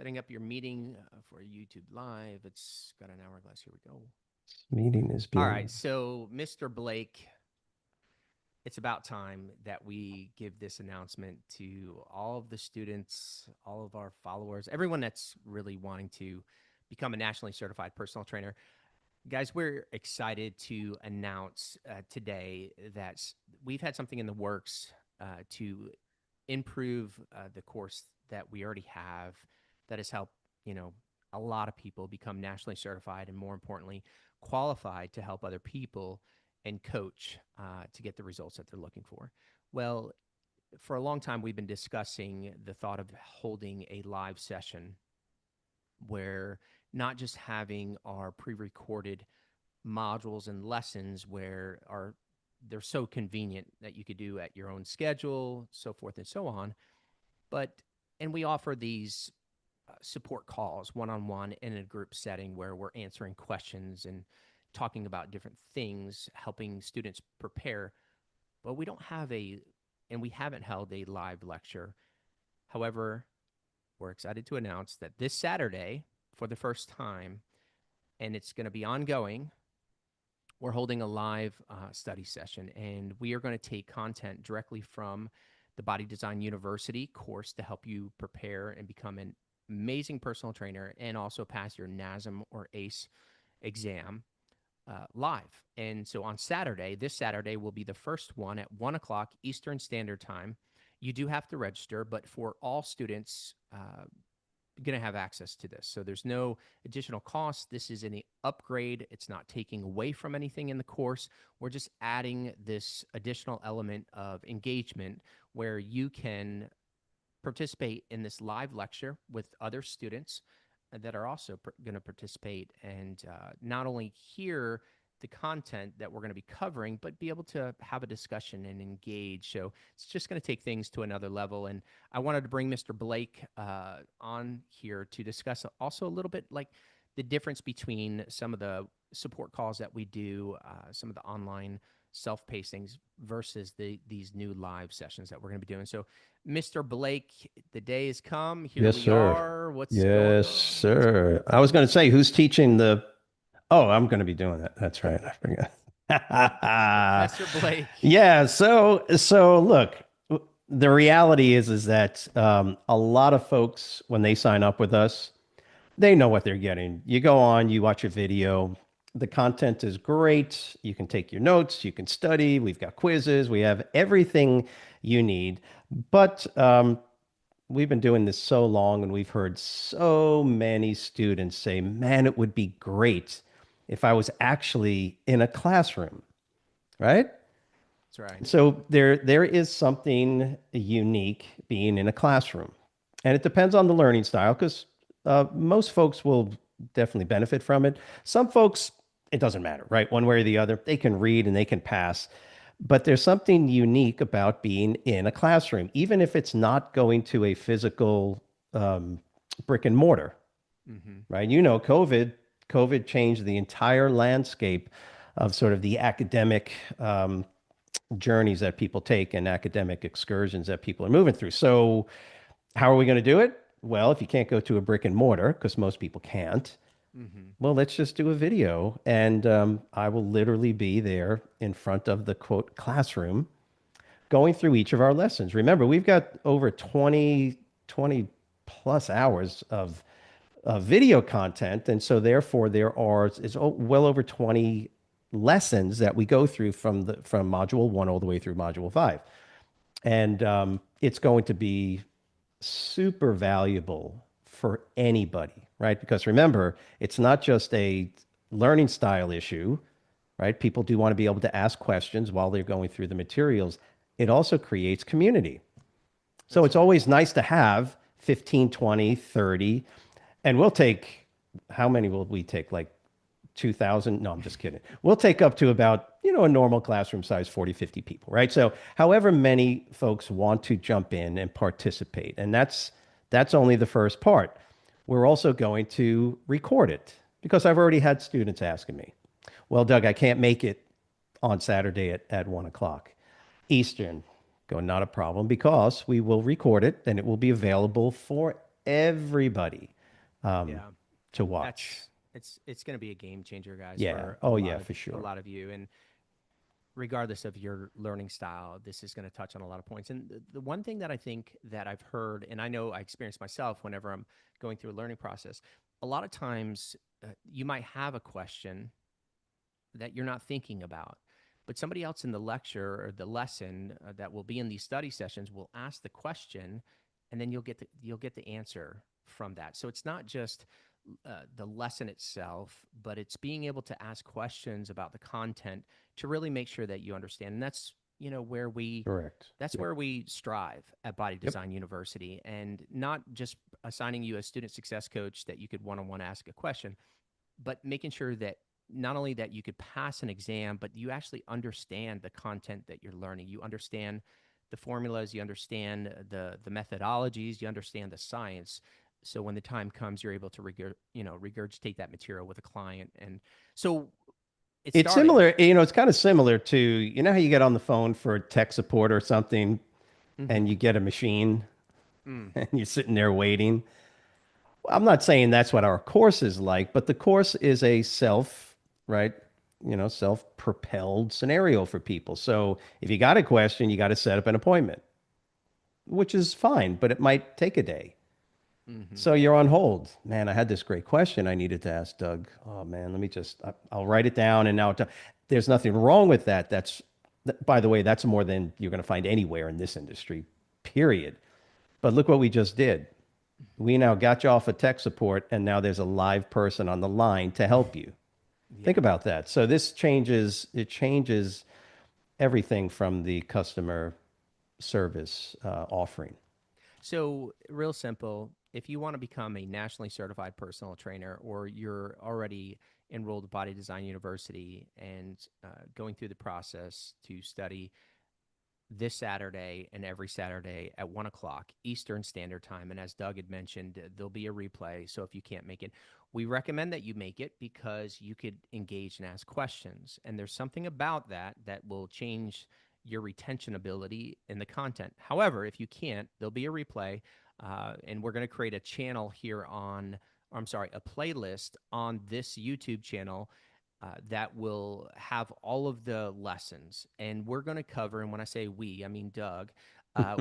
Setting up your meeting for YouTube Live. It's got an hourglass. Here we go. Meeting is All right. being. So, Mr. Blake, it's about time that we give this announcement to all of the students, all of our followers, everyone that's really wanting to become a nationally certified personal trainer. Guys, we're excited to announce today that we've had something in the works to improve the course that we already have that has helped, a lot of people become nationally certified and, more importantly, qualified to help other people and coach to get the results that they're looking for. Well, for a long time, we've been discussing the thought of holding a live session where not just having our pre-recorded modules and lessons where they're so convenient that you could do at your own schedule, so forth and so on. And we offer these support calls one-on-one in a group setting where we're answering questions and talking about different things, helping students prepare. But we haven't held a live lecture. However, we're excited to announce that this Saturday, for the first time, and it's going to be ongoing, we're holding a live study session, and we are going to take content directly from the Body Design University course to help you prepare and become an amazing personal trainer and also pass your NASM or ACE exam live. And so on Saturday, this Saturday will be the first one at 1 o'clock Eastern Standard Time. You do have to register, but for all students, going to have access to this. So there's no additional cost. This is an upgrade. It's not taking away from anything in the course. We're just adding this additional element of engagement where you can participate in this live lecture with other students that are also going to participate and not only hear the content that we're going to be covering, but be able to have a discussion and engage. So it's just going to take things to another level. And I wanted to bring Mr. Blake on here to discuss also a little bit like the difference between some of the support calls that we do, some of the online self-paced things versus these new live sessions that we're going to be doing. So, Mr. Blake, the day has come. Here Yes, we sir. are. What's going Yes, on? What's going sir. I was on? going to say, who's teaching the. Oh, I'm going to be doing that. That's right. I forgot. Professor Blake. Yeah. So look, the reality is that a lot of folks, when they sign up with us, they know what they're getting. You go on, you watch a video. The content is great. You can take your notes, you can study. We've got quizzes, we have everything you need. But we've been doing this so long, and we've heard so many students say, man, it would be great if I was actually in a classroom, right? That's right. So there is something unique being in a classroom. And it depends on the learning style because most folks will definitely benefit from it. Some folks, it doesn't matter, right? One way or the other, they can read and they can pass. But there's something unique about being in a classroom, even if it's not going to a physical brick and mortar, Mm-hmm. right? You know, COVID changed the entire landscape of sort of the academic journeys that people take and academic excursions that people are moving through. So, how are we going to do it? Well, if you can't go to a brick and mortar, because most people can't, Mm-hmm. well, let's just do a video. And I will literally be there in front of the quote classroom going through each of our lessons. Remember, we've got over 20 plus hours of video content. And so therefore there are is well over 20 lessons that we go through from module one all the way through module five. And it's going to be super valuable for anybody, right? Because remember, it's not just a learning style issue, right? People do want to be able to ask questions while they're going through the materials. It also creates community. So That's it's right. always nice to have 15, 20, 30, and we'll take, how many will we take? Like 2,000? No, I'm just kidding. We'll take up to about, a normal classroom size, 40, 50 people, right? So however many folks want to jump in and participate. And that's only the first part. We're also going to record it because I've already had students asking me, well, Doug, I can't make it on Saturday at 1 o'clock Eastern. Go, not a problem, because we will record it and it will be available for everybody um, Yeah. to watch. That's it's going to be a game changer, guys, Yeah. for Oh, yeah, for a sure. lot of you. And regardless of your learning style, this is going to touch on a lot of points. And the one thing that I think that I've heard, and I know I experience myself whenever I'm going through a learning process, a lot of times you might have a question that you're not thinking about. But somebody else in the lecture or the lesson that will be in these study sessions will ask the question, and then you'll get the answer from that. So it's not just the lesson itself, but it's being able to ask questions about the content to really make sure that you understand. And that's where Correct. Yep. we strive at Body Yep. Design University, and not just assigning you a student success coach that you could one-on-one ask a question, but making sure that not only that you could pass an exam, but you actually understand the content that you're learning. You understand the formulas, you understand the methodologies, you understand the science. So when the time comes, you're able to regurgitate that material with a client. And so it It's started. similar, it's kind of similar to, how you get on the phone for tech support or something Mm-hmm. and you get a machine Mm, and you're sitting there waiting. I'm not saying that's what our course is like, but the course is a right, self-propelled scenario for people. So if you got a question, you got to set up an appointment, which is fine, but it might take a day. mm-hmm. So you're on hold. Man, I had this great question I needed to ask Doug. Oh man, let me I'll write it down and now there's nothing wrong with that. By the way, that's more than you're going to find anywhere in this industry, period. But look what we just did. We now got you off of tech support and now there's a live person on the line to help you. Think Yeah. about that. So it changes everything from the customer service offering. So, real simple. If you want to become a nationally certified personal trainer, or you're already enrolled at Body Design University and going through the process to study this Saturday and every Saturday at 1 o'clock Eastern Standard Time. And as Doug had mentioned, there'll be a replay. So if you can't make it, we recommend that you make it because you could engage and ask questions. And there's something about that that will change your retention ability in the content. However, if you can't, there'll be a replay. And we're going to create a channel here on, or I'm sorry, a playlist on this YouTube channel that will have all of the lessons, and we're going to cover. And when I say we, I mean Doug.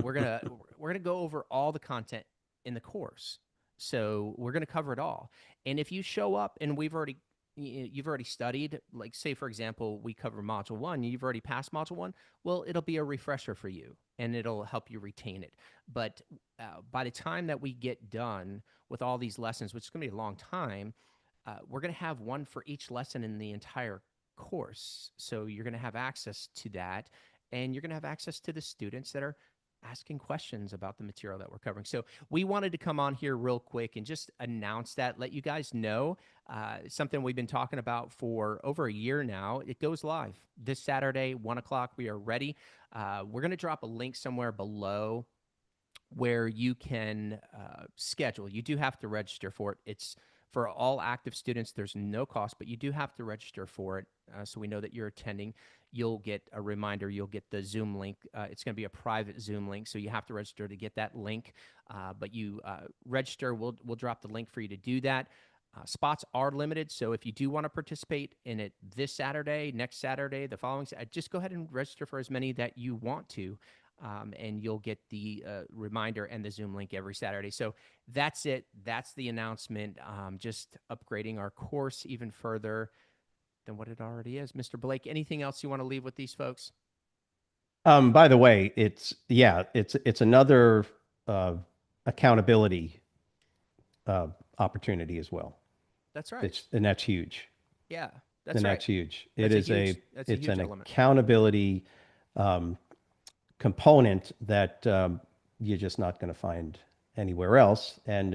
We're gonna go over all the content in the course. So we're gonna cover it all. And if you show up and you've already studied, like say for example, we cover module one, you've already passed module one. Well, it'll be a refresher for you, and it'll help you retain it. But by the time that we get done with all these lessons, which is going to be a long time, we're going to have one for each lesson in the entire course. So you're going to have access to that, and you're going to have access to the students that are asking questions about the material that we're covering. So we wanted to come on here real quick and just announce that, let you guys know something we've been talking about for over a year now. It goes live this Saturday, 1 o'clock. We are ready. We're going to drop a link somewhere below where you can schedule. You do have to register for it. It's for all active students. There's no cost, but you do have to register for it. So we know that you're attending. You'll get a reminder. You'll get the Zoom link. It's going to be a private Zoom link, so you have to register to get that link. But you register. We'll drop the link for you to do that. Spots are limited, so if you do want to participate in it this Saturday, next Saturday, the following, just go ahead and register for as many that you want to. And you'll get the reminder and the Zoom link every Saturday. So that's it. That's the announcement. Just upgrading our course even further than what it already is. Mr. Blake, anything else you want to leave with these folks? By the way, it's another uh, accountability uh, opportunity as well. That's right. And that's huge. Yeah, that's And right. that's huge. That's a It's huge an element. accountability um, component that you're just not going to find anywhere else. And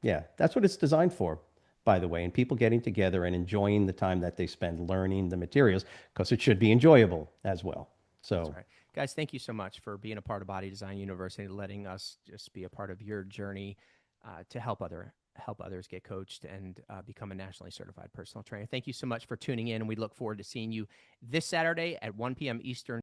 yeah, that's what it's designed for, by the way. And people getting together and enjoying the time that they spend learning the materials because it should be enjoyable as well. That's So, right. Guys, thank you so much for being a part of Body Design University, letting us just be a part of your journey to help others get coached and become a nationally certified personal trainer. Thank you so much for tuning in, and we look forward to seeing you this Saturday at 1 p.m. Eastern